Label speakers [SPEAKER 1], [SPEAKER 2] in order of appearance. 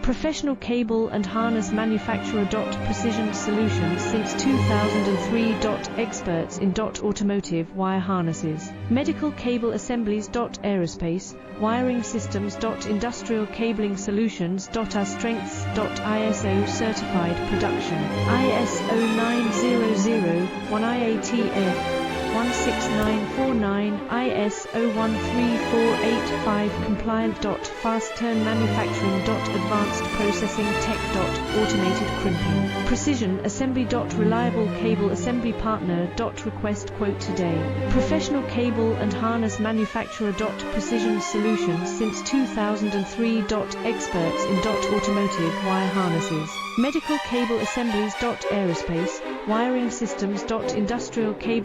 [SPEAKER 1] Professional cable and harness manufacturer. Precision solutions since 2003. Experts in automotive wire harnesses, medical cable assemblies. Aerospace wiring systems. Industrial cabling solutions. Our strengths. ISO certified production, ISO 9001 IATF 16949, ISO 13485 compliant. Fast turn manufacturing. Advanced processing tech. Automated crimping, precision assembly. Reliable cable assembly partner. Request quote today. Professional cable and harness manufacturer. Precision solutions since 2003. Experts in automotive wire harnesses, medical cable assemblies. Aerospace wiring systems. Industrial cable